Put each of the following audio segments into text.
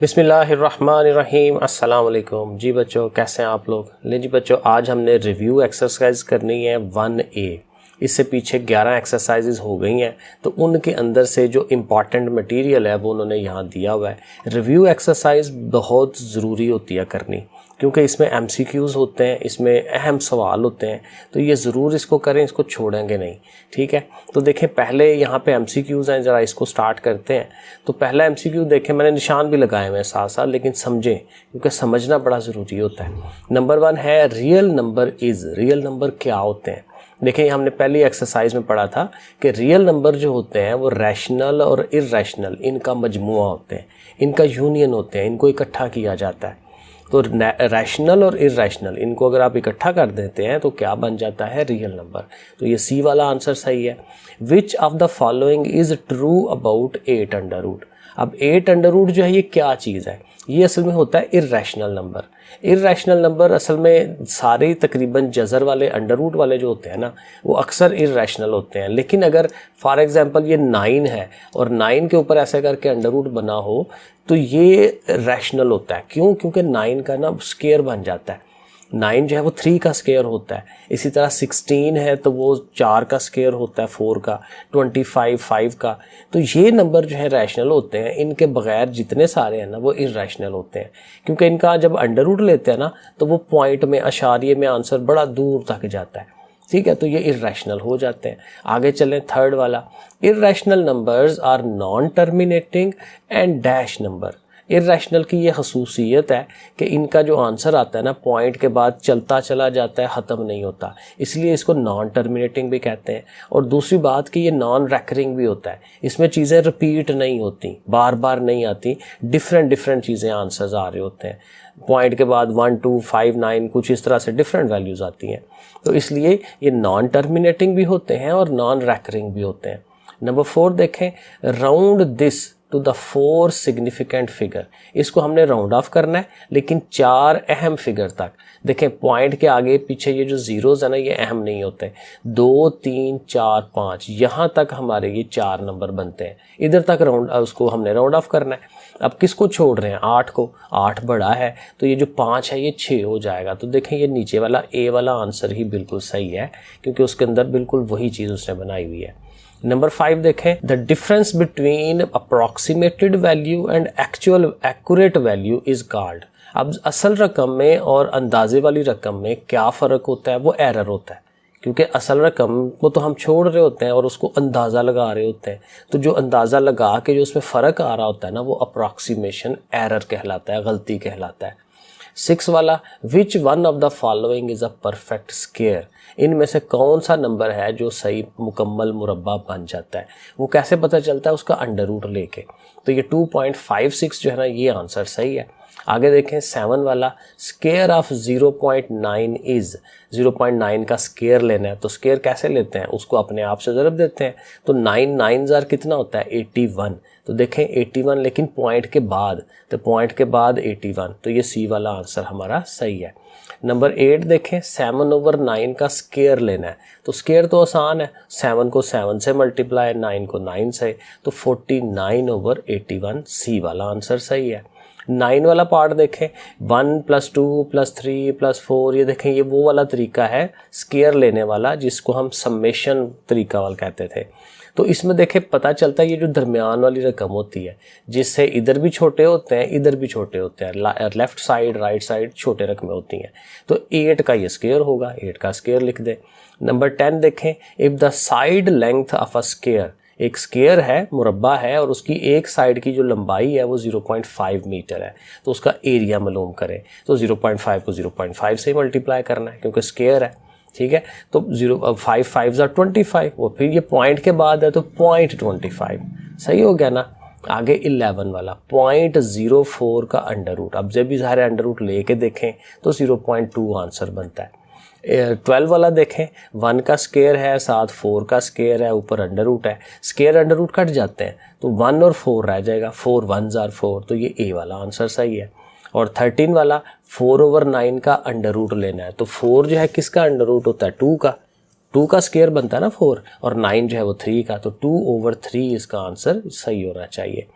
बिस्मिल्लाहिर्रहमानिर्रहीम। अस्सलाम वालेकुम जी बच्चों, कैसे हैं आप लोग। ले जी बच्चों, आज हमने रिव्यू एक्सरसाइज करनी है 1A। इससे पीछे 11 एक्सरसाइजेज हो गई हैं, तो उनके अंदर से जो इम्पॉर्टेंट मटेरियल है वो उन्होंने यहाँ दिया हुआ है। रिव्यू एक्सरसाइज बहुत ज़रूरी होती है करनी, क्योंकि इसमें MCQs होते हैं, इसमें अहम सवाल होते हैं, तो ये ज़रूर इसको करें, इसको छोड़ेंगे नहीं। ठीक है, तो देखें पहले यहाँ पे MCQs हैं, ज़रा इसको स्टार्ट करते हैं। तो पहला MCQ देखें, मैंने निशान भी लगाए हुए हैं साथ साथ, लेकिन समझें क्योंकि समझना बड़ा ज़रूरी होता है। नंबर 1 है real number is. Real number क्या होते हैं? देखिए हमने पहली एक्सरसाइज में पढ़ा था कि रियल नंबर जो होते हैं वो रैशनल और इर्रेशनल इनका मजमुआ होते हैं, इनका यूनियन होते हैं, इनको इकट्ठा किया जाता है। तो रैशनल और इर्रेशनल इनको अगर आप इकट्ठा कर देते हैं तो क्या बन जाता है? Real number. तो ये सी वाला आंसर सही है। Which of the following is true about 8 under root. अब 8 अंडर रूट जो है ये क्या चीज़ है? ये असल में होता है इर्रेशनल नंबर। इर्रेशनल नंबर असल में सारे तकरीबन जज़र वाले अंडर रूट वाले जो होते हैं ना, वो अक्सर इर्रेशनल होते हैं। लेकिन अगर फॉर एग्जांपल ये 9 है और 9 के ऊपर ऐसे करके अंडर रूट बना हो तो ये रैशनल होता है। क्यों? क्योंकि 9 का ना स्केयर बन जाता है। 9 जो है वो 3 का स्केयर होता है। इसी तरह 16 है तो वो 4 का स्केयर होता है, 4 का, 25 5 का। तो ये नंबर जो है रैशनल होते हैं, इनके बगैर जितने सारे हैं ना वो इर्रेशनल होते हैं, क्योंकि इनका जब अंडर रूट लेते हैं ना तो वो पॉइंट में, अशारिये में आंसर बड़ा दूर तक जाता है। ठीक है, तो ये इर्रेशनल हो जाते हैं। आगे चलें, थर्ड वाला, irrational numbers are non terminating and dash number. Irrational की ये खसूसियत है कि इनका जो आंसर आता है ना पॉइंट के बाद चलता चला जाता है, ख़त्म नहीं होता, इसलिए इसको नॉन टर्मिनेटिंग भी कहते हैं। और दूसरी बात कि ये नॉन रैकरिंग भी होता है, इसमें चीज़ें रिपीट नहीं होती, बार बार नहीं आती, डिफरेंट चीज़ें आंसर्स आ रहे होते हैं। पॉइंट के बाद 1 2 5 9 कुछ इस तरह से डिफरेंट वैल्यूज़ आती हैं, तो इसलिए ये नॉन टर्मिनेटिंग भी होते हैं और नॉन रैकरिंग भी होते हैं। नंबर 4 देखें, round this to the 4 significant figure. इसको हमने राउंड ऑफ करना है, लेकिन 4 अहम फिगर तक। देखें पॉइंट के आगे पीछे ये जो ज़ीरोज़ है ना ये अहम नहीं होते। 2 3 4 5 यहाँ तक हमारे ये 4 नंबर बनते हैं, इधर तक राउंड उसको हमने राउंड ऑफ करना है। अब किसको छोड़ रहे हैं? 8 को। 8 बड़ा है तो ये जो 5 है ये 6 हो जाएगा। तो देखें ये नीचे वाला ए वाला आंसर ही बिल्कुल सही है, क्योंकि उसके अंदर बिल्कुल वही चीज़ उसने बनाई हुई है। नंबर 5 देखें, the difference between approximated value and actual accurate value is called. अब असल रकम में और अंदाजे वाली रकम में क्या फ़र्क होता है? वो एरर होता है, क्योंकि असल रकम को तो हम छोड़ रहे होते हैं और उसको अंदाज़ा लगा रहे होते हैं। तो जो अंदाज़ा लगा के जो उसमें फ़र्क आ रहा होता है ना वो अप्रॉक्सीमेशन एरर कहलाता है, गलती कहलाता है। 6 वाला, which one of the following is a perfect square. इनमें से कौन सा नंबर है जो सही मुकम्मल मुरब्बा बन जाता है? वो कैसे पता चलता है? उसका अंडर रूट लेके। तो ये 2.56 जो है ना ये आंसर सही है। आगे देखें 7 वाला, स्केयर ऑफ 0.9 इज़। 0.9 का स्केयर लेना है, तो स्केयर कैसे लेते हैं? उसको अपने आप से ज़रब देते हैं। तो 9 9 कितना होता है? 81। तो देखें 81 लेकिन पॉइंट के बाद, तो पॉइंट के बाद 81, तो ये सी वाला आंसर हमारा सही है। नंबर 8 देखें, 7/9 का स्केयर लेना है। तो स्केयर तो आसान है, 7 को 7 से मल्टीप्लाई, 9 को 9 से, तो 49/81 सी वाला आंसर सही है। 9 वाला पार्ट देखें, 1 + 2 + 3 + 4, ये देखें ये वो वाला तरीका है स्केयर लेने वाला जिसको हम समेशन तरीका वाला कहते थे। तो इसमें देखें पता चलता है ये जो दरमियान वाली रकम होती है, जिससे इधर भी छोटे होते हैं इधर भी छोटे होते हैं, लेफ़्ट साइड राइट साइड छोटे रकमें होती हैं, तो 8 का ये स्केयर होगा, 8 का स्केयर लिख दें। नंबर 10 देखें, if the side length of a square, एक स्केयर है, मुरब्बा है, और उसकी एक साइड की जो लंबाई है वो 0.5 मीटर है, तो उसका एरिया मालूम करें। तो 0.5 को 0.5 से मल्टीप्लाई करना है क्योंकि स्केयर है। ठीक है, तो 5 5 25, वो फिर ये पॉइंट के बाद है तो 0.25 सही हो गया ना। आगे 11 वाला, 0.04 का अंडर रूट। अब जब भी सारे अंडर रूट लेके देखें तो 0.2 आंसर बनता है। 12 वाला देखें, 1 का स्केयर है, साथ 4 का स्केयर है, ऊपर अंडर रूट है, स्केयर अंडर रूट कट जाते हैं तो 1 और 4 रह जाएगा, 4 1s are 4, तो ये ए वाला आंसर सही है। और 13 वाला, 4/9 का अंडर रूट लेना है। तो 4 जो है किसका अंडर रूट होता है? 2 का। 2 का स्केयर बनता है ना 4, और 9 जो है वो 3 का, तो 2/3 इसका आंसर सही होना चाहिए।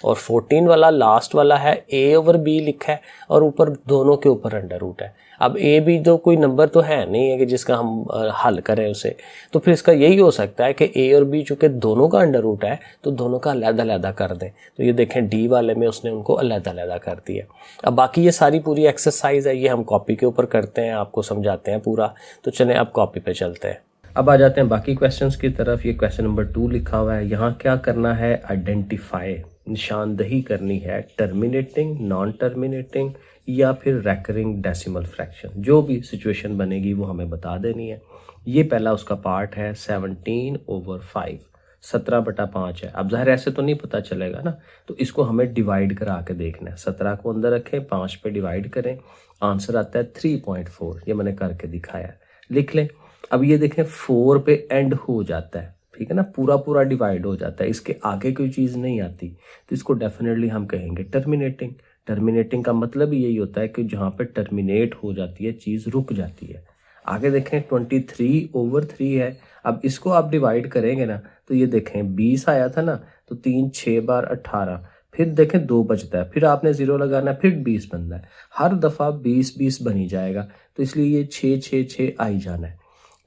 और 14 वाला लास्ट वाला है a ओवर b लिखा है और ऊपर दोनों के ऊपर अंडर रूट है। अब a b तो कोई नंबर तो है नहीं है कि जिसका हम हल करें उसे, तो फिर इसका यही हो सकता है कि a और b चूँकि दोनों का अंडर रूट है तो दोनों का अलग-अलग कर दें। तो ये देखें d वाले में उसने उनको अलग-अलग कर दिया। अब बाकी ये सारी पूरी एक्सरसाइज है, ये हम कॉपी के ऊपर करते हैं, आपको समझाते हैं पूरा। तो चलें अब कॉपी पे चलते हैं। अब आ जाते हैं बाकी क्वेश्चंस की तरफ। ये क्वेश्चन नंबर 2 लिखा हुआ है, यहाँ क्या करना है, आइडेंटिफाई, निशानदही करनी है, टर्मिनेटिंग, नॉन टर्मिनेटिंग या फिर रेकरिंग डेसिमल फ्रैक्शन। जो भी सिचुएशन बनेगी वो हमें बता देनी है। ये पहला उसका पार्ट है 17/5, 17/5 है। अब ज़ाहिर ऐसे तो नहीं पता चलेगा ना, तो इसको हमें डिवाइड करा के देखना है। 17 को अंदर रखें, 5 पे डिवाइड करें, आंसर आता है 3.4। ये मैंने करके दिखाया है, लिख लें। अब ये देखें 4 पे एंड हो जाता है, ठीक है ना, पूरा पूरा डिवाइड हो जाता है, इसके आगे कोई चीज़ नहीं आती, तो इसको डेफिनेटली हम कहेंगे टर्मिनेटिंग। टर्मिनेटिंग का मतलब यही होता है कि जहाँ पे टर्मिनेट हो जाती है चीज़, रुक जाती है। आगे देखें 23/3 है। अब इसको आप डिवाइड करेंगे ना तो ये देखें 20 आया था ना, तो 3 6 बार 18, फिर देखें 2 बचता है, फिर आपने 0 लगाना है, फिर 20 बनना है। हर दफ़ा 20 बनी जाएगा, तो इसलिए ये 6 6 6 आई जाना है।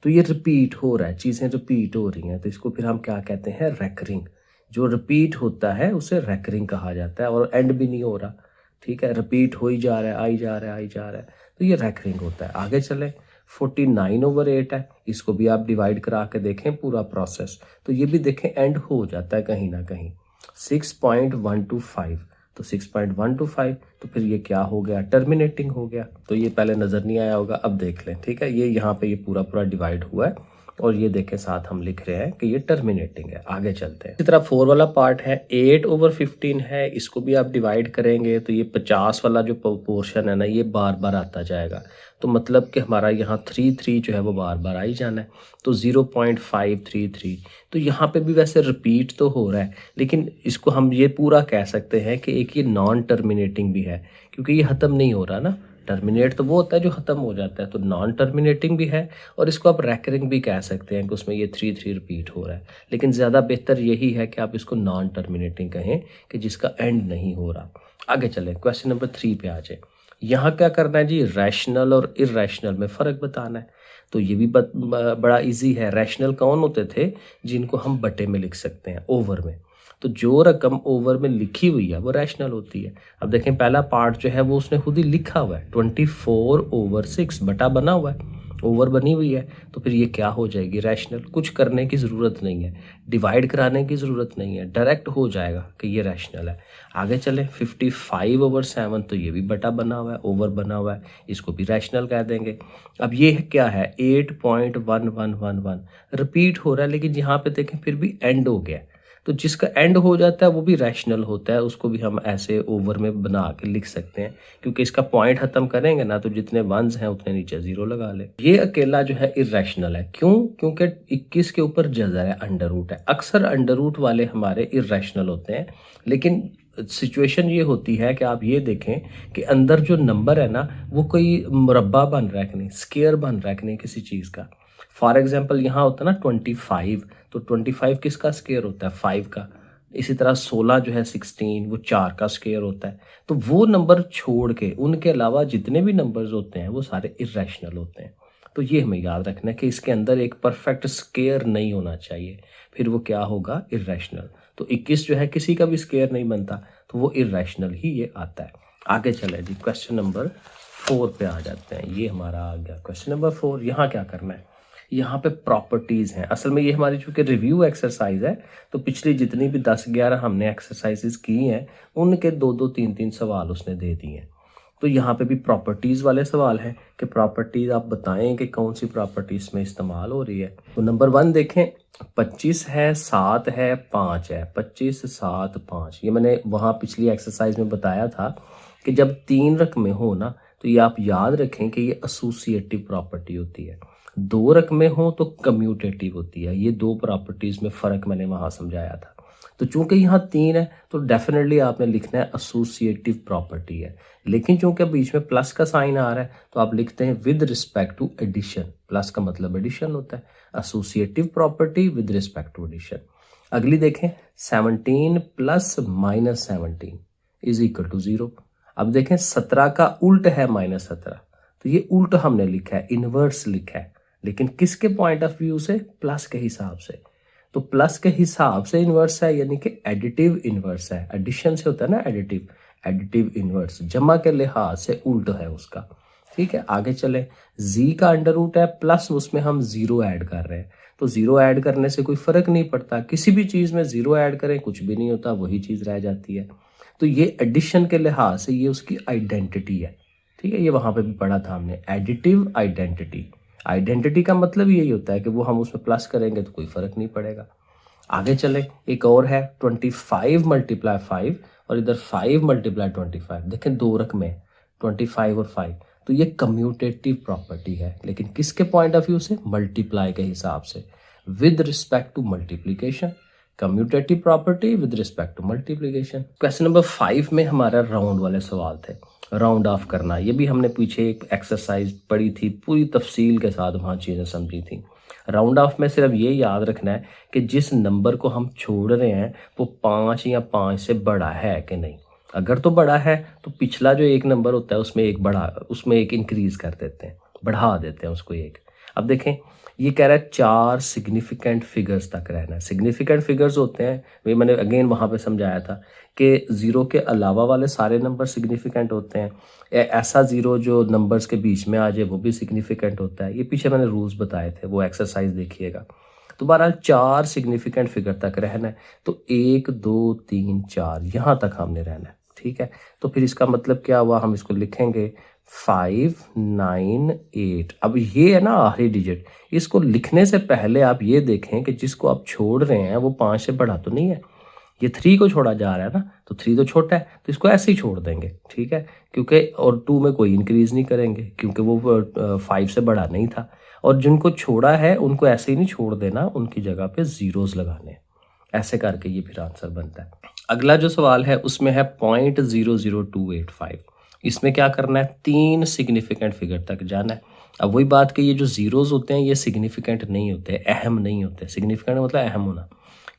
तो ये रिपीट हो रहा है, चीज़ें रिपीट हो रही हैं, तो इसको फिर हम क्या कहते हैं, रेकरिंग। जो रिपीट होता है उसे रेकरिंग कहा जाता है, और एंड भी नहीं हो रहा, ठीक है, रिपीट हो ही जा रहा है, आई जा रहा है, आई जा रहा है, तो ये रेकरिंग होता है। आगे चले 49/8 है, इसको भी आप डिवाइड करा के देखें पूरा प्रोसेस, तो ये भी देखें एंड हो जाता है कहीं ना कहीं। 6.125, तो 6.125, तो फिर ये क्या हो गया, टर्मिनेटिंग हो गया। तो ये पहले नज़र नहीं आया होगा, अब देख लें, ठीक है। ये यहाँ पे ये पूरा पूरा डिवाइड हुआ है, और ये देखें साथ हम लिख रहे हैं कि ये टर्मिनेटिंग है। आगे चलते हैं। इसी तरह 4 वाला पार्ट है 8/15 है, इसको भी आप डिवाइड करेंगे तो ये 50 वाला जो पोर्शन है ना, ये बार बार आता जाएगा, तो मतलब कि हमारा यहाँ 3 जो है वो बार बार आई जाना है, तो 0.533। तो यहाँ पे भी वैसे रिपीट तो हो रहा है, लेकिन इसको हम ये पूरा कह सकते हैं कि एक ये नॉन टर्मिनेटिंग भी है, क्योंकि ये ख़त्म नहीं हो रहा ना। टर्मिनेट तो वो होता है जो ख़त्म हो जाता है, तो नॉन टर्मिनेटिंग भी है, और इसको आप रेकरिंग भी कह सकते हैं कि उसमें ये 3 रिपीट हो रहा है, लेकिन ज़्यादा बेहतर यही है कि आप इसको नॉन टर्मिनेटिंग कहें कि जिसका एंड नहीं हो रहा। आगे चलें, क्वेश्चन नंबर 3 पे आ जाए। यहाँ क्या करना है जी, रैशनल और इर्रेशनल में फ़र्क बताना है। तो ये भी बड़ा इजी है। रैशनल कौन होते थे, जिनको हम बटे में लिख सकते हैं, ओवर में। तो जो रकम ओवर में लिखी हुई है वो रैशनल होती है। अब देखें पहला पार्ट जो है वो उसने खुद ही लिखा हुआ है, 24/6, बटा बना हुआ है, ओवर बनी हुई है, तो फिर ये क्या हो जाएगी, रैशनल। कुछ करने की ज़रूरत नहीं है, डिवाइड कराने की ज़रूरत नहीं है, डायरेक्ट हो जाएगा कि ये रैशनल है। आगे चले 55/7, तो ये भी बटा बना हुआ है, ओवर बना हुआ है, इसको भी रैशनल कह देंगे। अब ये क्या है, 8.1111 रिपीट हो रहा है, लेकिन यहाँ पे देखें फिर भी एंड हो गया, तो जिसका एंड हो जाता है वो भी रैशनल होता है, उसको भी हम ऐसे ओवर में बना के लिख सकते हैं, क्योंकि इसका पॉइंट खत्म करेंगे ना तो जितने वंस हैं उतने नीचे 0 लगा ले। ये अकेला जो है इर्रेशनल है, क्यों, क्योंकि 21 के ऊपर जज़र है, अंडर रूट है। अक्सर अंडर रूट वाले हमारे इर्रेशनल होते हैं, लेकिन सिचुएशन ये होती है कि आप ये देखें कि अंदर जो नंबर है ना वो कोई मुरब्बा बन रहा है कि नहीं, स्क्वायर बन रहा है कि नहीं किसी चीज़ का। फॉर एग्जाम्पल यहाँ होता है ना 25, तो 25 किसका स्क्वायर होता है, 5 का। इसी तरह 16 जो है 16, वो 4 का स्क्वायर होता है। तो वो नंबर छोड़ के उनके अलावा जितने भी नंबर्स होते हैं वो सारे इर्रेशनल होते हैं। तो ये हमें याद रखना है कि इसके अंदर एक परफेक्ट स्क्वायर नहीं होना चाहिए, फिर वो क्या होगा, इर्रेशनल। तो 21 जो है किसी का भी स्क्वायर नहीं बनता, तो वो इर्रेशनल ही ये आता है। आगे चले जी, क्वेश्चन नंबर 4 पे आ जाते हैं। ये हमारा आ गया क्वेश्चन नंबर 4। यहाँ क्या करना है, यहाँ पे प्रॉपर्टीज़ हैं। असल में ये हमारी चूँकि रिव्यू एक्सरसाइज है, तो पिछली जितनी भी 10-11 हमने एक्सरसाइजेज की हैं उनके 2-2 3-3 सवाल उसने दे दिए हैं। तो यहाँ पे भी प्रॉपर्टीज़ वाले सवाल हैं कि प्रॉपर्टीज़ आप बताएं कि कौन सी प्रॉपर्टीज़ में इस्तेमाल हो रही है। तो नंबर 1 देखें, 25 है, 7 है, 5 है, 25 7 5। ये मैंने वहाँ पिछली एक्सरसाइज में बताया था कि जब 3 रकमें हो ना, तो ये आप याद रखें कि ये एसोसिएटिव प्रॉपर्टी होती है। 2 रकमें हो तो कम्यूटेटिव होती है। ये 2 प्रॉपर्टीज़ में फ़र्क मैंने वहाँ समझाया था। तो चूंकि यहाँ 3 है तो डेफिनेटली आपने लिखना है एसोसिएटिव प्रॉपर्टी है, लेकिन चूंकि बीच में प्लस का साइन आ रहा है तो आप लिखते हैं with respect to addition. Plus का मतलब एडिशन होता है, associative property with respect to addition. अगली देखें 17 plus minus 17 is equal to 0। अब देखें 17 का उल्ट है -17, तो ये उल्ट हमने लिखा है, इनवर्स लिखा है, लेकिन किसके पॉइंट ऑफ व्यू से? प्लस के हिसाब से। तो प्लस के हिसाब से इनवर्स है, यानी कि एडिटिव इनवर्स है। एडिशन से होता है ना एडिटिव, एडिटिव इनवर्स जमा के लिहाज से उल्ट है उसका। ठीक है, आगे चले। z का अंडर रूट है प्लस उसमें हम 0 ऐड कर रहे हैं, तो 0 ऐड करने से कोई फर्क नहीं पड़ता, किसी भी चीज़ में 0 ऐड करें कुछ भी नहीं होता, वही चीज़ रह जाती है। तो ये एडिशन के लिहाज से ये उसकी आइडेंटिटी है। ठीक है, ये वहाँ पे भी पढ़ा था हमने, एडिटिव आइडेंटिटी। आइडेंटिटी का मतलब यही होता है कि वो हम उसमें प्लस करेंगे तो कोई फर्क नहीं पड़ेगा। आगे चले, एक और है 25 मल्टीप्लाई 5 और इधर 5 मल्टीप्लाई 25। देखें दो रकमें 25 और 5, तो ये कम्यूटेटिव प्रॉपर्टी है, लेकिन किसके पॉइंट ऑफ व्यू से? मल्टीप्लाई के हिसाब से, with respect to multiplication. Commutative property with respect to multiplication. Question number 5 में हमारा राउंड वाले सवाल थे, राउंड ऑफ करना। ये भी हमने पीछे एक एक्सरसाइज पढ़ी थी, पूरी तफसील के साथ वहाँ चीज़ें समझी थी। राउंड ऑफ में सिर्फ ये याद रखना है कि जिस नंबर को हम छोड़ रहे हैं वो 5 या 5 से बड़ा है कि नहीं। अगर तो बड़ा है तो पिछला जो एक नंबर होता है उसमें एक इंक्रीज कर देते हैं, बढ़ा देते हैं उसको एक। अब देखें ये कह रहा है 4 सिग्निफिकेंट फिगर्स तक रहना है। सिग्निफिकेंट फिगर्स होते हैं, वे मैंने अगेन वहाँ पे समझाया था कि 0 के अलावा वाले सारे नंबर सिग्निफिकेंट होते हैं। ऐसा 0 जो नंबर्स के बीच में आ जाए वो भी सिग्निफिकेंट होता है। ये पीछे मैंने रूल्स बताए थे, वो एक्सरसाइज देखिएगा। तो बहरहाल 4 सिग्निफिकेंट फिगर तक रहना है, तो 1 2 3 4 यहाँ तक हमने रहना है। ठीक है, तो फिर इसका मतलब क्या हुआ? हम इसको लिखेंगे 5 9 8। अब ये है ना आखिरी डिजिट, इसको लिखने से पहले आप ये देखें कि जिसको आप छोड़ रहे हैं वो 5 से बड़ा तो नहीं है। ये 3 को छोड़ा जा रहा है ना, तो 3 तो छोटा है, तो इसको ऐसे ही छोड़ देंगे। ठीक है, क्योंकि और 2 में कोई इंक्रीज नहीं करेंगे क्योंकि वो 5 से बड़ा नहीं था। और जिनको छोड़ा है उनको ऐसे ही नहीं छोड़ देना, उनकी जगह पे जीरोस लगाने। ऐसे करके ये फिर आंसर बनता है। अगला जो सवाल है उसमें है 0.00285। इसमें क्या करना है? 3 सिग्निफिकेंट फिगर तक जाना है। अब वही बात कि ये जो जीरोस होते हैं ये सिग्निफिकेंट नहीं होते, अहम नहीं होते। सिग्निफिकेंट मतलब अहम होना,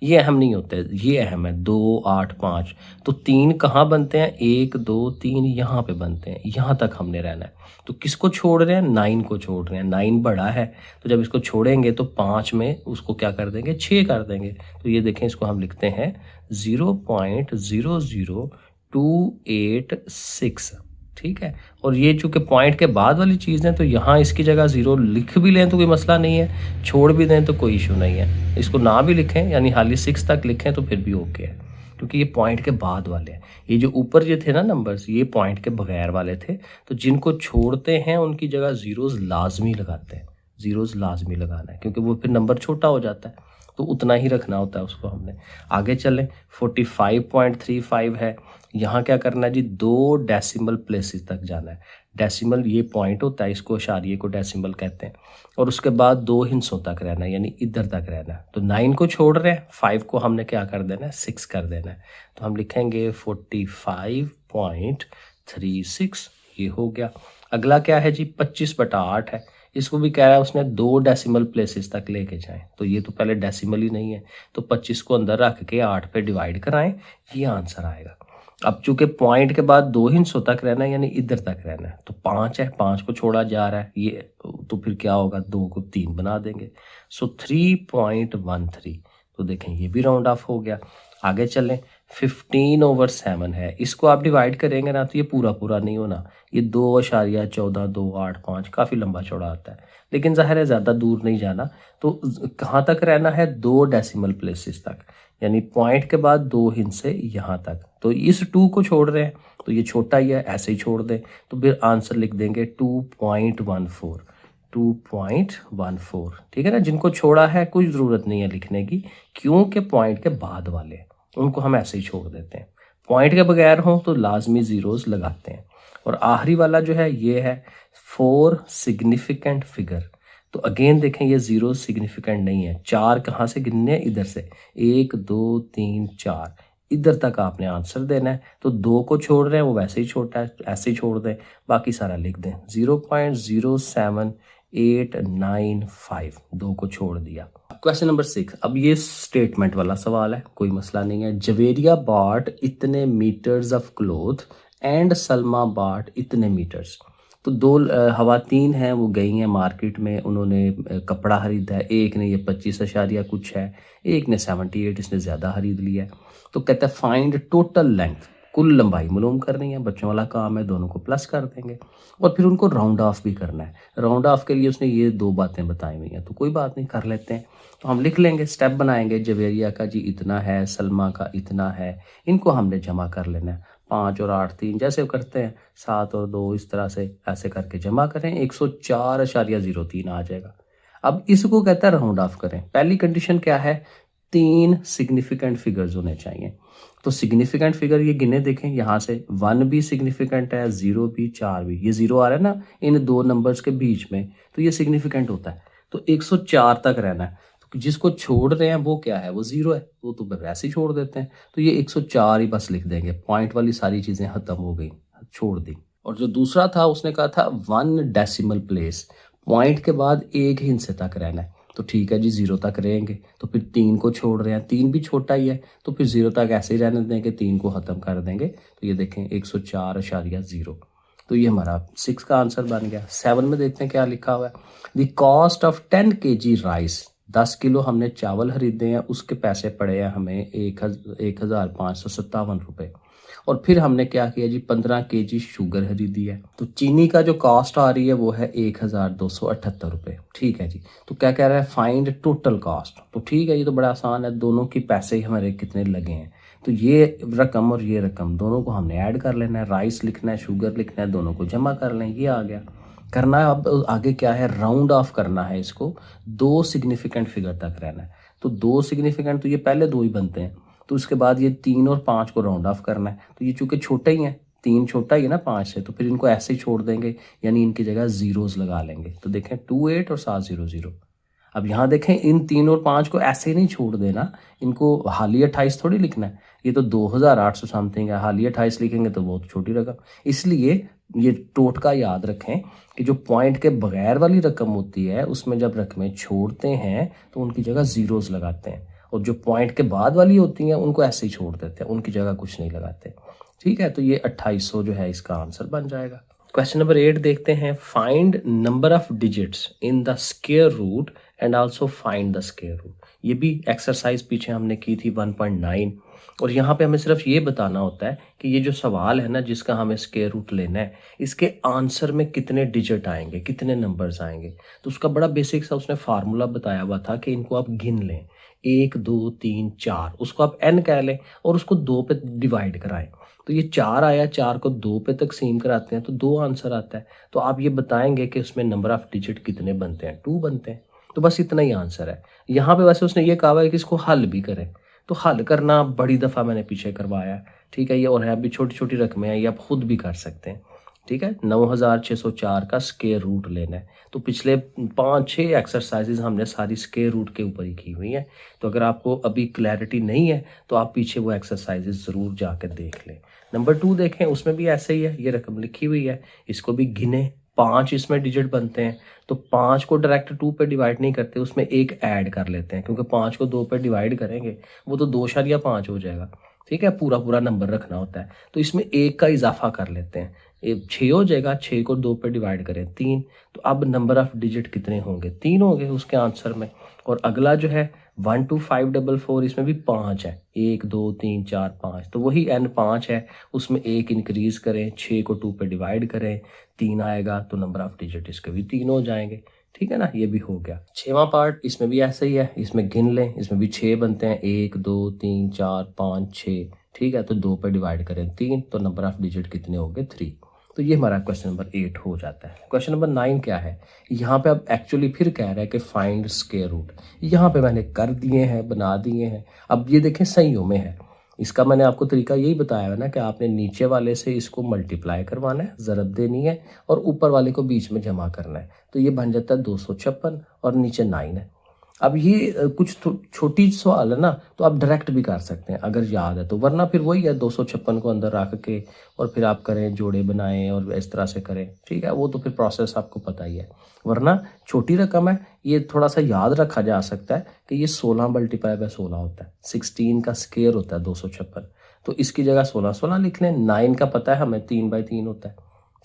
ये अहम नहीं होते, ये अहम है। 2 8 5, तो 3 कहाँ बनते हैं? 1 2 3 यहाँ पे बनते हैं, यहाँ तक हमने रहना है। तो किसको छोड़ रहे हैं? 9 को छोड़ रहे हैं। 9 बड़ा है, तो जब इसको छोड़ेंगे तो 5 में उसको क्या कर देंगे? 6 कर देंगे। तो ये देखें, इसको हम लिखते हैं 0.00286। ठीक है, और ये चूँकि पॉइंट के बाद वाली चीज़ है तो यहाँ इसकी जगह 0 लिख भी लें तो कोई मसला नहीं है, छोड़ भी दें तो कोई इशू नहीं है। इसको ना भी लिखें यानी खाली 6 तक लिखें तो फिर भी ओके है, क्योंकि ये पॉइंट के बाद वाले हैं। ये जो ऊपर ये थे ना नंबर्स, ये पॉइंट के बगैर वाले थे, तो जिनको छोड़ते हैं उनकी जगह ज़ीरोज़ लाजमी लगाते हैं। ज़ीरोज़ लाजमी लगाना है क्योंकि वो फिर नंबर छोटा हो जाता है, तो उतना ही रखना होता है उसको हमने। आगे चलें, 45.35 है। यहाँ क्या करना है जी? 2 डेसिमल प्लेसेस तक जाना है। डेसिमल ये पॉइंट होता है, इसको इशारिये को डेसिमल कहते हैं। और उसके बाद 2 हिस्सों तक रहना है, यानी इधर तक रहना है। तो 9 को छोड़ रहे हैं, 5 को हमने क्या कर देना है? 6 कर देना है। तो हम लिखेंगे 45.36, ये हो गया। अगला क्या है जी? 25/8 है। इसको भी कह रहा है उसने 2 डेसिमल प्लेसेस तक लेके जाएं, तो ये तो पहले डेसिमल ही नहीं है, तो 25 को अंदर रख के 8 पे डिवाइड कराएं, ये आंसर आएगा। अब चूंकि पॉइंट के बाद 2 हिस्सों तक रहना है यानी इधर तक रहना है, तो 5 है, 5 को छोड़ा जा रहा है, ये तो फिर क्या होगा? 2 को 3 बना देंगे। सो 3.13। तो देखें ये भी राउंड ऑफ हो गया। आगे चलें, 15/7 है। इसको आप डिवाइड करेंगे ना तो ये पूरा पूरा नहीं होना, ये 2.14 2 8 5 काफ़ी लंबा चौड़ा आता है, लेकिन ज़ाहिर है ज़्यादा दूर नहीं जाना। तो कहाँ तक रहना है? 2 डेसिमल प्लेसेस तक, यानी पॉइंट के बाद 2 हिस्से यहाँ तक। तो इस 2 को छोड़ रहे हैं तो ये छोटा ही है, ऐसे ही छोड़ दें, तो फिर आंसर लिख देंगे 2.14। 2.14, ठीक है ना। जिनको छोड़ा है कोई ज़रूरत नहीं है लिखने की, क्योंकि पॉइंट के बाद वाले उनको हम ऐसे ही छोड़ देते हैं। पॉइंट के बगैर हों तो लाजमी ज़ीरोज़ लगाते हैं। और आखिरी वाला जो है ये है 4 सिग्निफिकेंट फिगर। तो अगेन देखें ये 0 सिग्निफिकेंट नहीं है। 4 कहाँ से गिनने हैं? इधर से, 1 2 3 4, इधर तक आपने आंसर देना है। तो 2 को छोड़ रहे हैं, वो वैसे ही छोटा है, ऐसे ही छोड़ दें, बाकी सारा लिख दें। 0.07895, 2 को छोड़ दिया। क्वेश्चन नंबर 6, अब ये स्टेटमेंट वाला सवाल है, कोई मसला नहीं है। जवेरिया बॉट इतने metres of cloth and Salma bought इतने मीटर्स। तो दो खवातीन हैं, वो गई हैं मार्केट में, उन्होंने कपड़ा खरीदा है। एक ने ये 25 कुछ है, एक ने 78, इसने ज़्यादा खरीद लिया है। तो कहता है फाइंड टोटल लेंथ, कुल लंबाई मालूम करनी है, बच्चों वाला काम है, दोनों को प्लस कर देंगे और फिर उनको राउंड ऑफ भी करना है। राउंड ऑफ के लिए उसने ये 2 बातें बताई हुई हैं, तो कोई बात नहीं, कर लेते हैं। तो हम लिख लेंगे, स्टेप बनाएंगे। जवेरिया का जी इतना है, सलमा का इतना है, इनको हमने जमा कर लेना है। 5 और 8 3 जैसे करते हैं, 7 और 2 इस तरह से ऐसे करके जमा करें, 104.03 आ जाएगा। अब इसको कहता है राउंड ऑफ करें। पहली कंडीशन क्या है, 3 सिग्निफिकेंट फिगर्स होने चाहिए। तो सिग्निफिकेंट फिगर ये गिने देखें, यहाँ से 1 भी सिग्निफिकेंट है, 0 भी, 4 भी। ये 0 आ रहा है ना इन 2 नंबर्स के बीच में, तो ये सिग्निफिकेंट होता है। तो 104 तक रहना है। तो जिसको छोड़ रहे हैं वो क्या है, वो 0 है, वो तो वैसे ही छोड़ देते हैं। तो ये 104 ही बस लिख देंगे, पॉइंट वाली सारी चीज़ें ख़त्म हो गई, छोड़ दी। और जो दूसरा था उसने कहा था 1 डेसिमल प्लेस, पॉइंट के बाद 1 हिस्से तक रहना है। तो ठीक है जी, 0 तक रहेंगे। तो फिर 3 को छोड़ रहे हैं, 3 भी छोटा ही है, तो फिर 0 तक ऐसे ही रहने देंगे, 3 को ख़त्म कर देंगे। तो ये देखें 104.0। तो ये हमारा 6 का आंसर बन गया। 7 में देखते हैं क्या लिखा हुआ है। The cost of 10 kg rice, 10 kilo हमने चावल खरीदे हैं, उसके पैसे पड़े हैं हमें 1,557 रुपये। और फिर हमने क्या किया जी, 15 kg शुगर खरीदी है। तो चीनी का जो कॉस्ट आ रही है वो है 1,278 रुपये। ठीक है जी। तो क्या कह रहा है, फाइंड टोटल कॉस्ट। तो ठीक है, ये तो बड़ा आसान है, दोनों की पैसे ही हमारे कितने लगे हैं। तो ये रकम और ये रकम दोनों को हमने ऐड कर लेना है, राइस लिखना है, शुगर लिखना है, दोनों को जमा कर लें, ये आ गया। करना है अब आगे क्या है, राउंड ऑफ करना है इसको, 2 सिग्निफिकेंट फिगर तक रहना है। तो 2 सिग्निफिकेंट, तो ये पहले 2 ही बनते हैं, तो उसके बाद ये 3 और 5 को राउंड ऑफ करना है। तो ये चूंकि छोटे ही हैं, 3 छोटा ही है ना 5 से, तो फिर इनको ऐसे ही छोड़ देंगे, यानी इनकी जगह जीरोस लगा लेंगे। तो देखें 28 और 700। अब यहाँ देखें इन 3 और 5 को ऐसे नहीं छोड़ देना, इनको हाली 28 थोड़ी लिखना है। ये तो 2,800 समथिंग है, हाली 28 लिखेंगे तो बहुत छोटी रकम। इसलिए ये टोटका याद रखें कि जो पॉइंट के बगैर वाली रकम होती है उसमें जब रकमें छोड़ते हैं तो उनकी जगह जीरोस लगाते हैं, और जो पॉइंट के बाद वाली होती हैं उनको ऐसे ही छोड़ देते हैं, उनकी जगह कुछ नहीं लगाते। ठीक है, तो ये 2800 जो है इसका आंसर बन जाएगा। क्वेश्चन नंबर 8 देखते हैं। Find number of digits in the square root and also find the square root. ये भी एक्सरसाइज पीछे हमने की थी 1.9, और यहाँ पे हमें सिर्फ ये बताना होता है कि ये जो सवाल है ना जिसका हमें स्क्वायर रूट लेना है, इसके आंसर में कितने डिजिट आएंगे, कितने नंबर्स आएंगे। तो उसका बड़ा बेसिक सा उसने फार्मूला बताया हुआ था कि इनको आप गिन लें, 1 2 3 4, उसको आप n कह लें और उसको 2 पे डिवाइड कराएं। तो ये 4 आया, 4 को 2 पे तकसीम कराते हैं तो 2 आंसर आता है। तो आप ये बताएंगे कि उसमें नंबर ऑफ डिजिट कितने बनते हैं, 2 बनते हैं। तो बस इतना ही आंसर है। यहाँ पे वैसे उसने ये कहा है कि इसको हल भी करें, तो हल करना बड़ी दफ़ा मैंने पीछे करवाया है। ठीक है, ये और है भी छोटी छोटी रकमें हैं, ये आप खुद भी कर सकते हैं। ठीक है, 9604 का स्क्वायर रूट लेना है। तो पिछले 5-6 एक्सरसाइजेज हमने सारी स्क्वायर रूट के ऊपर ही की हुई हैं। तो अगर आपको अभी क्लैरिटी नहीं है तो आप पीछे वो एक्सरसाइजेज ज़रूर जाकर देख लें। नंबर 2 देखें, उसमें भी ऐसे ही है, ये रकम लिखी हुई है, इसको भी गिने, 5 इसमें डिजिट बनते हैं। तो 5 को डायरेक्ट 2 पे डिवाइड नहीं करते, उसमें 1 ऐड कर लेते हैं, क्योंकि 5 को 2 पे डिवाइड करेंगे वो तो 2.5 हो जाएगा। ठीक है, पूरा पूरा नंबर रखना होता है। तो इसमें 1 का इजाफा कर लेते हैं, 6 हो जाएगा, 6 को 2 पे डिवाइड करें 3। तो अब नंबर ऑफ डिजिट कितने होंगे, 3 होंगे उसके आंसर में। और अगला जो है 12544, इसमें भी 5 है, 1 2 3 4 5, तो वही n 5 है, उसमें 1 इंक्रीज करें, 6 को 2 पे डिवाइड करें, 3 आएगा, तो नंबर ऑफ डिजिट इसके भी 3 हो जाएंगे। ठीक है ना, ये भी हो गया। 6वां पार्ट, इसमें भी ऐसे ही है, इसमें गिन लें, इसमें भी 6 बनते हैं, 1 2 3 4 5 6। ठीक है, तो 2 पे डिवाइड करें 3, तो नंबर ऑफ डिजिट कितने हो गए, 3। तो ये हमारा क्वेश्चन नंबर 8 हो जाता है। क्वेश्चन नंबर 9 क्या है, यहाँ पे अब एक्चुअली फिर कह रहा है कि फाइंड स्क्वायर रूट। यहाँ पे मैंने कर दिए हैं, बना दिए हैं। अब ये देखें सहीयों में है, इसका मैंने आपको तरीका यही बताया है ना कि आपने नीचे वाले से इसको मल्टीप्लाई करवाना है, ज़रब देनी है, और ऊपर वाले को बीच में जमा करना है। तो ये बन जाता है 256 और नीचे 9 है। अब ये कुछ छोटी सवाल है ना, तो आप डायरेक्ट भी कर सकते हैं अगर याद है तो, वरना फिर वही है 256 को अंदर रख के और फिर आप करें, जोड़े बनाएं और इस तरह से करें, ठीक है, वो तो फिर प्रोसेस आपको पता ही है। वरना छोटी रकम है, ये थोड़ा सा याद रखा जा सकता है कि ये 16 मल्टीप्लाई बाय 16 होता है, 16 का स्क्वायर होता है 256, तो इसकी जगह 16 16 लिख लें। 9 का पता है हमें 3 बाई 3 होता है,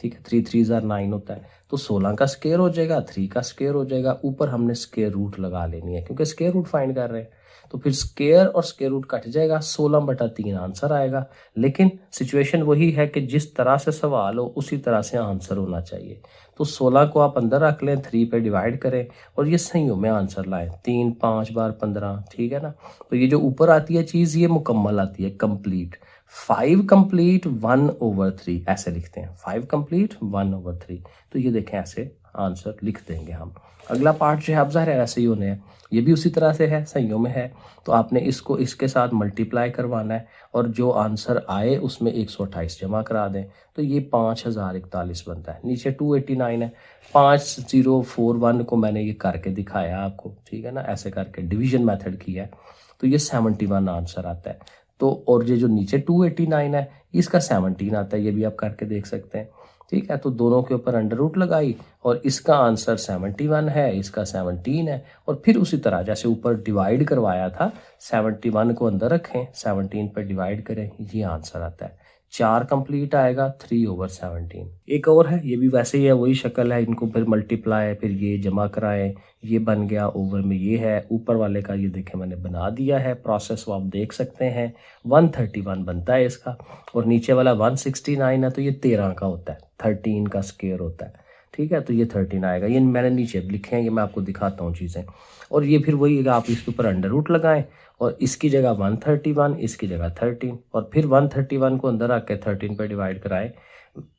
ठीक है, 3 3 जार 9 होता है, तो 16 का स्क्वायर हो जाएगा, 3 का स्क्वायर हो जाएगा, ऊपर हमने स्क्वायर रूट लगा लेनी है क्योंकि स्क्वायर रूट फाइंड कर रहे हैं, तो फिर स्क्वायर और स्क्वायर रूट कट जाएगा, 16/3 आंसर आएगा। लेकिन सिचुएशन वही है कि जिस तरह से सवाल हो उसी तरह से आंसर होना चाहिए। तो 16 को आप अंदर रख लें, 3 पे डिवाइड करें और ये संयोग में आंसर लाएं, 3 5 बार 15, ठीक है ना। तो ये जो ऊपर आती है चीज़ ये मुकम्मल आती है, कंप्लीट। 5 कंप्लीट 1/3 ऐसे लिखते हैं, 5 कंप्लीट 1/3। तो ये देखें ऐसे आंसर लिख देंगे हम। अगला पार्ट जो है अब ज़ाहिर है ऐसे ही होने हैं, ये भी उसी तरह से है, संयोग में है, तो आपने इसको इसके साथ मल्टीप्लाई करवाना है और जो आंसर आए उसमें 128 जमा करा दें, तो ये 5041 बनता है। नीचे 289 है, 5041 को मैंने ये करके दिखाया आपको, ठीक है ना, ऐसे करके डिवीजन मेथड किया है, तो ये 71 आंसर आता है। तो और ये जो नीचे 289 है इसका 17 आता है, ये भी आप करके देख सकते हैं, ठीक है। तो दोनों के ऊपर अंडर रूट लगाई और इसका आंसर 71 है, इसका 17 है, और फिर उसी तरह जैसे ऊपर डिवाइड करवाया था 71 को अंदर रखें, 17 पर डिवाइड करें, ये आंसर आता है। 4 कंप्लीट आएगा 3/17। एक और है, ये भी वैसे ही है, वही शक्ल है, इनको फिर मल्टीप्लाई, फिर ये जमा कराएं, ये बन गया, ओवर में ये है, ऊपर वाले का ये देखें मैंने बना दिया है, प्रोसेस वो आप देख सकते हैं। 131 बनता है इसका, और नीचे वाला 169 है, तो ये 13 का होता है, 13 का स्क्वायर होता है, ठीक है, तो ये 13 आएगा। ये मैंने नीचे लिखे हैं, ये मैं आपको दिखाता हूँ चीज़ें। और ये फिर वही है, आप इसके ऊपर अंडर रूट लगाएं और इसकी जगह 131, इसकी जगह 13, और फिर 131 को अंदर आके 13 पे डिवाइड कराएं।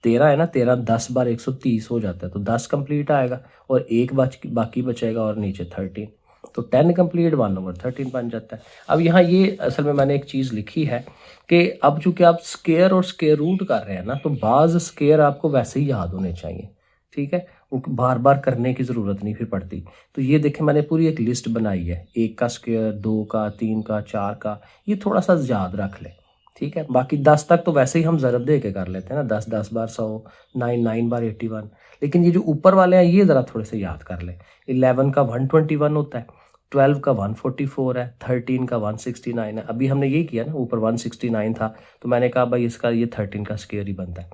13 है ना, 13 10 बार 130 हो जाता है, तो 10 कंप्लीट आएगा और एक बाकी बचेगा और नीचे 13, तो 10 कंप्लीट 1/13 बन जाता है। अब यहाँ ये असल में मैंने एक चीज़ लिखी है कि अब चूंकि आप स्क्वायर और स्क्वायर रूट कर रहे हैं ना, तो बाज़ स्क्वायर आपको वैसे ही याद होने चाहिए, ठीक है, बार बार करने की ज़रूरत नहीं फिर पड़ती। तो ये देखें मैंने पूरी एक लिस्ट बनाई है, 1 का स्क्वायर, 2 का, 3 का, 4 का, ये थोड़ा सा याद रख लें, ठीक है। बाकी 10 तक तो वैसे ही हम ज़रब दे के कर लेते हैं ना, 10 10 बार 100, 9 9 बार 81, लेकिन ये जो ऊपर वाले हैं ये ज़रा थोड़े से याद कर लें। 11 का 121 होता है, 12 का 144 है, 13 का 169 है। अभी हमने यही किया ना, ऊपर 169 था तो मैंने कहा भाई इसका ये 13 का स्क्वायर ही बनता है,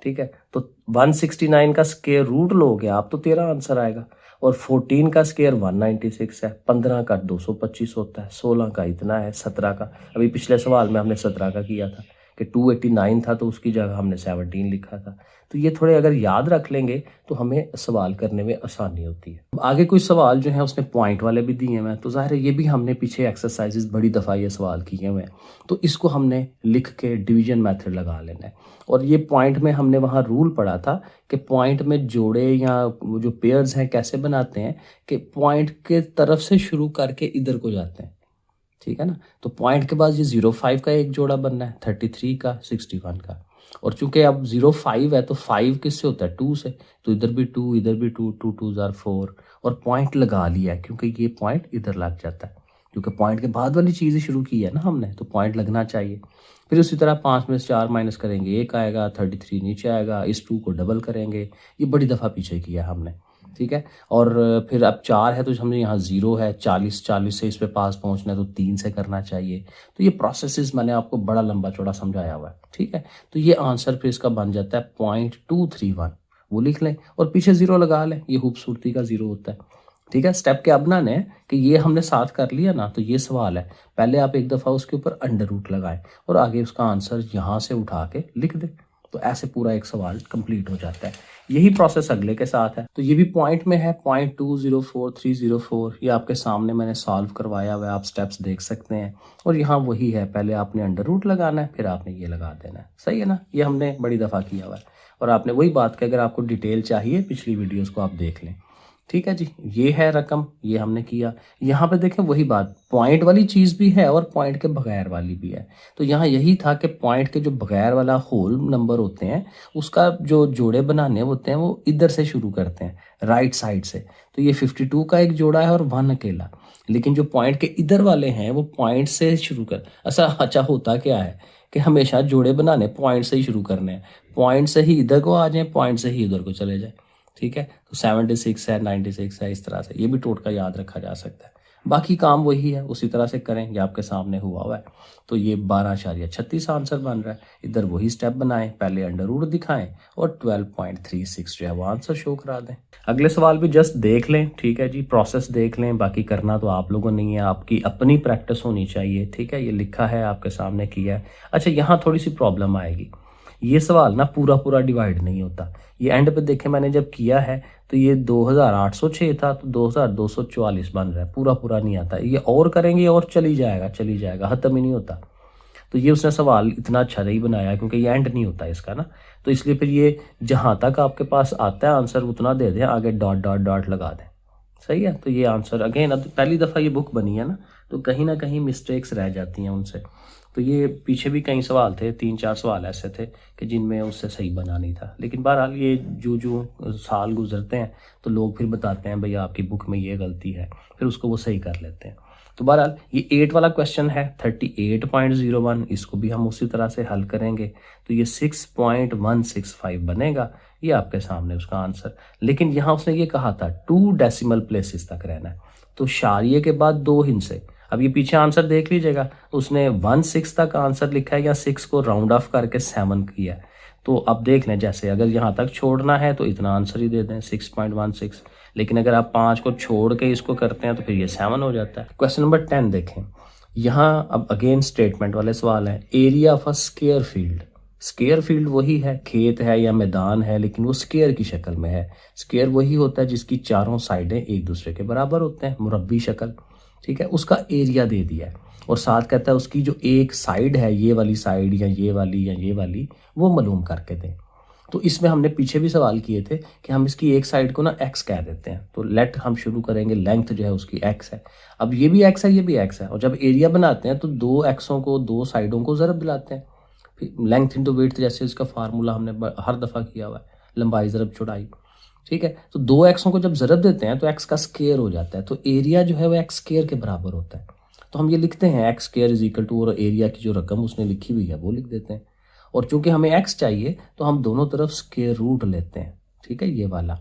ठीक है। तो 169 का स्क्वायर रूट लोगे आप तो 13 आंसर आएगा, और 14 का स्क्वायर 196 है, 15 का 225 होता है, 16 का इतना है, 17 का, अभी पिछले सवाल में हमने 17 का किया था कि 289 था तो उसकी जगह हमने 17 लिखा था। तो ये थोड़े अगर याद रख लेंगे तो हमें सवाल करने में आसानी होती है। आगे कुछ सवाल जो है उसने पॉइंट वाले भी दिए हुए हैं, तो ज़ाहिर है ये भी हमने पीछे एक्सरसाइजेस बड़ी दफ़ा ये सवाल किए हुए हैं, तो इसको हमने लिख के डिवीजन मेथड लगा लेना है। और ये पॉइंट में हमने वहाँ रूल पढ़ा था कि पॉइंट में जोड़े या जो पेयर्स हैं कैसे बनाते हैं कि पॉइंट के तरफ से शुरू करके इधर को जाते हैं, ठीक है ना। तो पॉइंट के बाद ये 05 का एक जोड़ा बनना है, 33 का, 61 का, और चूंकि अब 05 है तो 5 किससे होता है, 2 से, तो इधर भी 2, इधर भी 2, 2 2 जार 4, और पॉइंट लगा लिया है क्योंकि ये पॉइंट इधर लग जाता है, क्योंकि पॉइंट के बाद वाली चीज़ शुरू की है ना हमने, तो पॉइंट लगना चाहिए। फिर उसी तरह 5 में से 4 माइनस करेंगे 1 आएगा, 33 नीचे आएगा, इस 2 को डबल करेंगे, ये बड़ी दफ़ा पीछे किया हमने, ठीक है। और फिर अब 4 है तो हमने यहाँ 0 है, 40 से इस पे पास पहुँचना है तो 3 से करना चाहिए। तो ये प्रोसेसेस मैंने आपको बड़ा लंबा चौड़ा समझाया हुआ है, ठीक है। तो ये आंसर फिर इसका बन जाता है 0.231, वो लिख लें और पीछे 0 लगा लें, ये खूबसूरती का 0 होता है, ठीक है। स्टेप क्या अपनाने हैं कि ये हमने साथ कर लिया ना, तो ये सवाल है, पहले आप एक दफ़ा उसके ऊपर अंडर रूट लगाएं और आगे उसका आंसर यहाँ से उठा के लिख दें, तो ऐसे पूरा एक सवाल कंप्लीट हो जाता है। यही प्रोसेस अगले के साथ है, तो ये भी पॉइंट में है, 0.204304, ये आपके सामने मैंने सॉल्व करवाया हुआ है, आप स्टेप्स देख सकते हैं। और यहाँ वही है, पहले आपने अंडर रूट लगाना है, फिर आपने ये लगा देना है, सही है ना। ये हमने बड़ी दफ़ा किया हुआ है, और आपने वही बात कि अगर आपको डिटेल चाहिए पिछली वीडियोज़ को आप देख लें, ठीक है जी। ये है रकम, ये हमने किया। यहाँ पे देखें वही बात, पॉइंट वाली चीज़ भी है और पॉइंट के बगैर वाली भी है। तो यहाँ यही था कि पॉइंट के जो बगैर वाला होल नंबर होते हैं उसका जो जोड़े बनाने होते हैं वो इधर से शुरू करते हैं, राइट साइड से। तो ये 52 का एक जोड़ा है और 1 अकेला, लेकिन जो पॉइंट के इधर वाले हैं वो पॉइंट से शुरू कर। अच्छा होता क्या है कि हमेशा जोड़े बनाने पॉइंट से ही शुरू करने हैं, पॉइंट से ही इधर को आ जाए, पॉइंट से ही इधर को चले जाए। ठीक है, तो 76 है, 96 है, इस तरह से ये भी टोटका याद रखा जा सकता है। बाकी काम वही है, उसी तरह से करें, ये आपके सामने हुआ है। तो ये 12.36 आंसर बन रहा है। इधर वही स्टेप बनाएं, पहले अंडर रूट दिखाएं और 12.36 जो है वो आंसर शो करा दें। अगले सवाल भी जस्ट देख लें, ठीक है जी, प्रोसेस देख लें, बाकी करना तो आप लोगों ने है, आपकी अपनी प्रैक्टिस होनी चाहिए। ठीक है, ये लिखा है आपके सामने, किया है। अच्छा, यहाँ थोड़ी सी प्रॉब्लम आएगी, ये सवाल ना पूरा पूरा डिवाइड नहीं होता। ये एंड पे देखें मैंने जब किया है तो ये 2806 था, तो 2244 बन रहा है, पूरा पूरा नहीं आता। ये और करेंगे और चली जाएगा, खत्म ही नहीं होता। तो ये उसने सवाल इतना अच्छा नहीं बनाया क्योंकि ये एंड नहीं होता इसका ना, तो इसलिए फिर ये जहाँ तक आपके पास आता है आंसर उतना दे दें, आगे डॉट डॉट डॉट लगा दें। सही है, तो ये आंसर अगेन, अब पहली दफ़ा ये बुक बनी है ना, तो कहीं ना कहीं मिस्टेक्स रह जाती हैं उनसे। तो ये पीछे भी कई सवाल थे, 3-4 सवाल ऐसे थे कि जिनमें उससे सही बना नहीं था। लेकिन बहरहाल ये जो साल गुजरते हैं तो लोग फिर बताते हैं भैया आपकी बुक में ये गलती है, फिर उसको वो सही कर लेते हैं। तो बहरहाल ये 8 वाला क्वेश्चन है 38.01, इसको भी हम उसी तरह से हल करेंगे तो ये 6.165 बनेगा, ये आपके सामने उसका आंसर। लेकिन यहाँ उसने ये कहा था 2 डेसिमल प्लेसेस तक रहना है, तो शारिये के बाद 2 हिस्से। अब ये पीछे आंसर देख लीजिएगा, उसने 1/6 तक आंसर लिखा है या 6 को राउंड ऑफ करके 7 किया है। तो अब देख लें, जैसे अगर यहाँ तक छोड़ना है तो इतना आंसर ही दे दें 6.16, लेकिन अगर आप 5 को छोड़ के इसको करते हैं तो फिर ये 7 हो जाता है। क्वेश्चन नंबर 10 देखें, यहाँ अब अगेन स्टेटमेंट वाले सवाल हैं। Area of a square field, square field वही है, खेत है या मैदान है, लेकिन वो स्क्वायर की शक्ल में है। स्क्वायर वही होता है जिसकी चारों साइडें एक दूसरे के बराबर होते हैं, मुरब्बी शक्ल। ठीक है, उसका एरिया दे दिया है और साथ कहता है उसकी जो एक साइड है, ये वाली साइड या ये वाली, वो मालूम करके दें। तो इसमें हमने पीछे भी सवाल किए थे कि हम इसकी एक साइड को ना एक्स कह देते हैं, तो लेट हम शुरू करेंगे, लेंथ जो है उसकी एक्स है। अब ये भी एक्स है, ये भी एक्स है, और जब एरिया बनाते हैं तो 2 एक्सों को 2 साइडों को ज़रब दिलाते हैं। फिर लेंथ इंटू विड्थ, जैसे इसका फार्मूला हमने हर दफ़ा किया हुआ है, लंबाई ज़रब चौड़ाई। ठीक है, तो 2 एक्सों को जब ज़रब देते हैं तो एक्स का स्क्वायर हो जाता है, तो एरिया जो है वो एक्स स्क्वायर के बराबर होता है। तो हम ये लिखते हैं x square is equal to, और एरिया की जो रकम उसने लिखी हुई है वो लिख देते हैं। और चूंकि हमें एक्स चाहिए तो हम दोनों तरफ स्क्वायर रूट लेते हैं। ठीक है, ये वाला,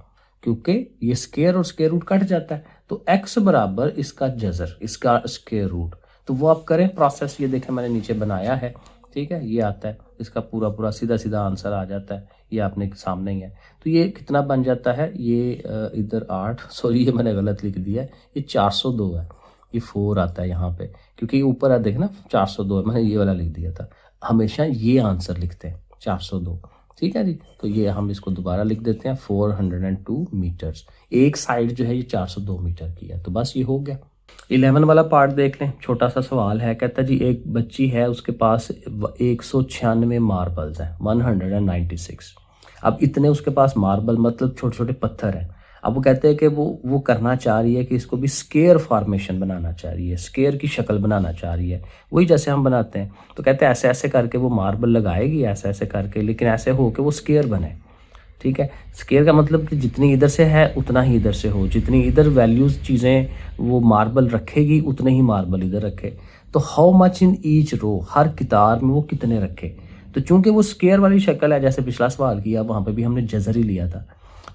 क्योंकि ये स्क्वायर और स्क्वायर रूट कट जाता है, तो एक्स बराबर इसका जजर, इसका स्क्वायर रूट। तो वो आप करें प्रोसेस, ये देखें मैंने नीचे बनाया है। ठीक है, ये आता है, इसका पूरा सीधा आंसर आ जाता है, ये आपने सामने ही है। तो ये कितना बन जाता है, ये इधर 8, सॉरी ये मैंने गलत लिख दिया है, ये 402 है, ये 4 आता है यहाँ पे, क्योंकि ऊपर है देखना 402 है, मैंने ये वाला लिख दिया था। हमेशा ये आंसर लिखते हैं 402। ठीक है जी, तो ये हम इसको दोबारा लिख देते हैं 402 मीटर्स। एक साइड जो है ये 402 मीटर की है, तो बस ये हो गया। 11 वाला पार्ट देख लें, छोटा सा सवाल है। कहता है जी एक बच्ची है, उसके पास 196 मार्बल्स हैं, 196। अब इतने उसके पास मार्बल मतलब छोटे छोटे पत्थर हैं। अब वो कहते हैं कि वो करना चाह रही है कि इसको भी स्क्वायर फॉर्मेशन बनाना चाह रही है, स्क्वायर की शक्ल बनाना चाह रही है, वही जैसे हम बनाते हैं। तो कहते हैं ऐसे ऐसे करके वो मार्बल लगाएगी, ऐसे ऐसे करके, लेकिन ऐसे हो कि वो स्क्वायर बने। ठीक है, स्क्वायर का मतलब कि जितनी इधर से है उतना ही इधर से हो, जितनी इधर वैल्यूज चीज़ें वो मार्बल रखेगी उतने ही मार्बल इधर रखे। तो how much in each row, हर कितार में वो कितने रखे। तो चूंकि वो स्क्वायर वाली शक्ल है, जैसे पिछला सवाल किया वहाँ पे भी हमने जजर ही लिया था,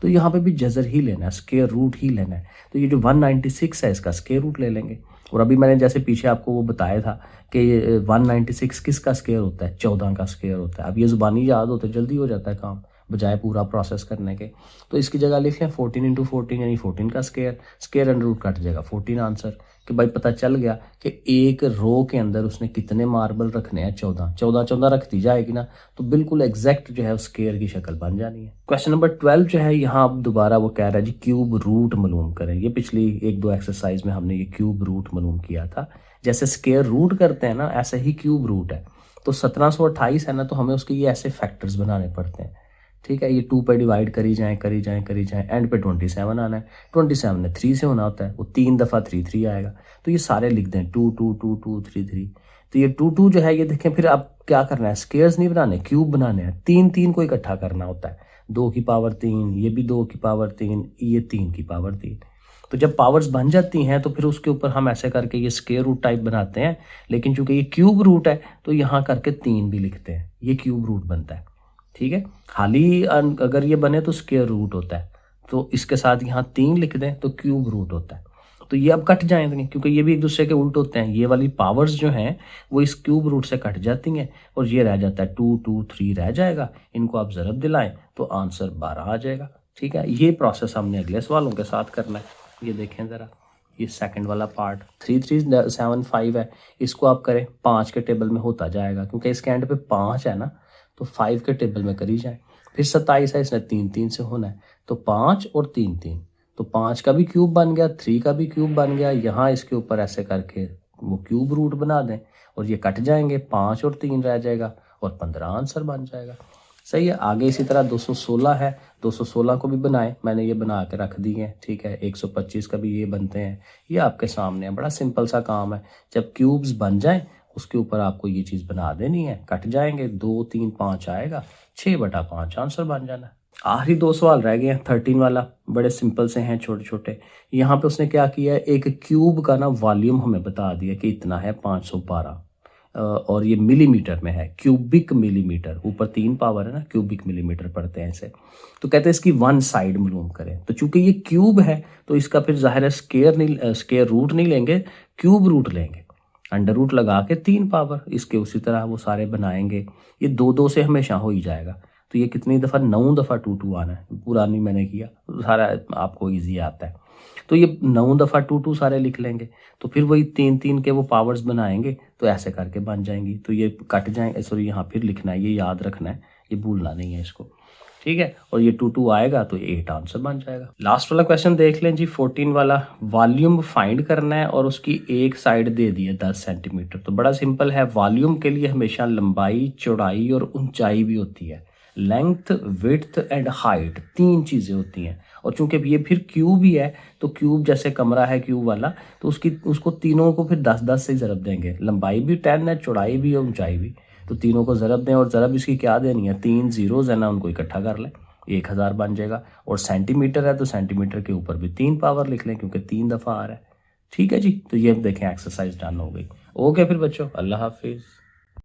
तो यहाँ पे भी जजर ही लेना है, स्क्वायर रूट ही लेना है। तो ये जो 196 है इसका स्क्वायर रूट ले लेंगे। और अभी मैंने जैसे पीछे आपको वो बताया था कि 196 किसका स्क्वायर होता है, 14 का स्क्वायर होता है। अब ये ज़ुबानी याद होता है, जल्दी हो जाता है काम बजाय पूरा प्रोसेस करने के। तो इसकी जगह लिख लें 14 × 14 यानी 14 का स्क्वायर अंडर रूट कट जाएगा 14 आंसर। कि भाई पता चल गया कि एक रो के अंदर उसने कितने मार्बल रखने हैं, 14 रखती जाएगी ना, तो बिल्कुल एग्जैक्ट जो है स्क्वायर की शक्ल बन जानी है। क्वेश्चन नंबर 12 जो है, यहाँ अब दोबारा वो कह रहा है जी क्यूब रूट मालूम करें। ये पिछली 1-2 एक्सरसाइज में हमने ये क्यूब रूट मालूम किया था। जैसे स्क्वायर रूट करते हैं ना, ऐसे ही क्यूब रूट है। तो 1728 है ना, तो हमें उसके ये ऐसे फैक्टर्स बनाने पड़ते हैं। ठीक है, ये 2 पे डिवाइड करी जाएं, एंड पे 27 आना है। 27 ने 3 से होना होता है, वो 3 दफ़ा 3 आएगा। तो ये सारे लिख दें 2 2 2 2 3 3। तो ये 2 2 जो है ये देखें, फिर अब क्या करना है, स्क्वायर्स नहीं बनाने, क्यूब बनाने हैं। 3 को इकट्ठा करना होता है, 2 की पावर 3, ये भी 2 की पावर 3, ये 3 की पावर 3। तो जब पावर्स बन जाती हैं तो फिर उसके ऊपर हम ऐसे करके ये स्क्वायर रूट टाइप बनाते हैं, लेकिन चूंकि ये क्यूब रूट है तो यहाँ करके 3 भी लिखते हैं, ये क्यूब रूट बनता है। ठीक है, खाली अगर ये बने तो स्क्वायर रूट होता है, तो इसके साथ यहाँ 3 लिख दें तो क्यूब रूट होता है। तो ये अब कट जाएंगे क्योंकि ये भी एक दूसरे के उल्ट होते हैं, ये वाली पावर्स जो हैं वो इस क्यूब रूट से कट जाती हैं और ये रह जाता है 2 2 3 रह जाएगा। इनको आप ज़रब दिलाएं तो आंसर 12 आ जाएगा। ठीक है, ये प्रोसेस हमने अगले सवालों के साथ करना है। ये देखें ज़रा, ये सेकंड वाला पार्ट 3375 है, इसको आप करें 5 के टेबल में होता जाएगा क्योंकि इसके एंड पे 5 है ना, तो 5 के टेबल में करी जाए। फिर 27 है, इसने 3 3 से होना है, तो 5 और 3 3, तो 5 का भी क्यूब बन गया, 3 का भी क्यूब बन गया। यहाँ इसके ऊपर ऐसे करके वो क्यूब रूट बना दें और ये कट जाएंगे, 5 और 3 रह जाएगा और 15 आंसर बन जाएगा। सही है। आगे इसी तरह 216 है, 216 को भी बनाए, मैंने ये बना के रख दी है। ठीक है, 125 का भी ये बनते हैं, ये आपके सामने है। बड़ा सिंपल सा काम है, जब क्यूब्स बन जाए उसके ऊपर आपको ये चीज़ बना देनी है, कट जाएंगे, 2 3 5 आएगा, 6/5 आंसर बन जाना है। आखिरी 2 सवाल रह गए हैं, 13 वाला, बड़े सिंपल से हैं, छोटे छोटे। यहाँ पे उसने क्या किया है, एक क्यूब का ना वॉल्यूम हमें बता दिया कि इतना है 512 और ये मिलीमीटर में है, क्यूबिक मिलीमीटर, ऊपर 3 पावर है ना, क्यूबिक मिलीमीटर पढ़ते हैं इसे। तो कहते हैं इसकी 1 साइड मालूम करें। तो चूंकि ये क्यूब है तो इसका फिर जाहिर है स्क्वायर रूट नहीं लेंगे, क्यूब रूट लेंगे, अंडर रूट लगा के 3 पावर, इसके उसी तरह वो सारे बनाएंगे। ये 2 2 से हमेशा हो ही जाएगा, तो ये कितनी दफ़ा, 9 दफ़ा 2 2 आना है, पूरा नहीं मैंने किया, सारा आपको ईजी आता है। तो ये 9 दफ़ा 2 2 सारे लिख लेंगे, तो फिर वही 3 3 के वो पावर्स बनाएंगे, तो ऐसे करके बन जाएंगी। तो ये कट जाएंगे, सॉरी यहाँ फिर लिखना है, ये याद रखना है, ये भूलना नहीं है इसको। ठीक है, और ये 2 2 आएगा तो 8 आंसर बन जाएगा। लास्ट वाला क्वेश्चन देख लें जी, 14 वाला, वॉल्यूम फाइंड करना है और उसकी एक साइड दे दी है 10 सेंटीमीटर। तो बड़ा सिंपल है, वॉल्यूम के लिए हमेशा लंबाई, चौड़ाई और ऊंचाई भी होती है, लेंथ, विड्थ एंड हाइट, 3 चीज़ें होती हैं। और चूंकि ये फिर क्यूब ही है, तो क्यूब जैसे कमरा है क्यूब वाला, तो उसको तीनों को फिर 10 10 से ज़रब देंगे, लंबाई भी 10 है, चौड़ाई भी और ऊंचाई भी, तो तीनों को ज़रब दें। और ज़रब इसकी क्या देनी है, 3 ज़ीरोज़ है ना, उनको इकट्ठा कर लें, 1000 बन जाएगा। और सेंटीमीटर है तो सेंटीमीटर के ऊपर भी 3 पावर लिख लें क्योंकि 3 दफ़ा आ रहा है। ठीक है जी, तो ये देखें एक्सरसाइज डन हो गई। ओके फिर बच्चों, अल्लाह हाफिज़।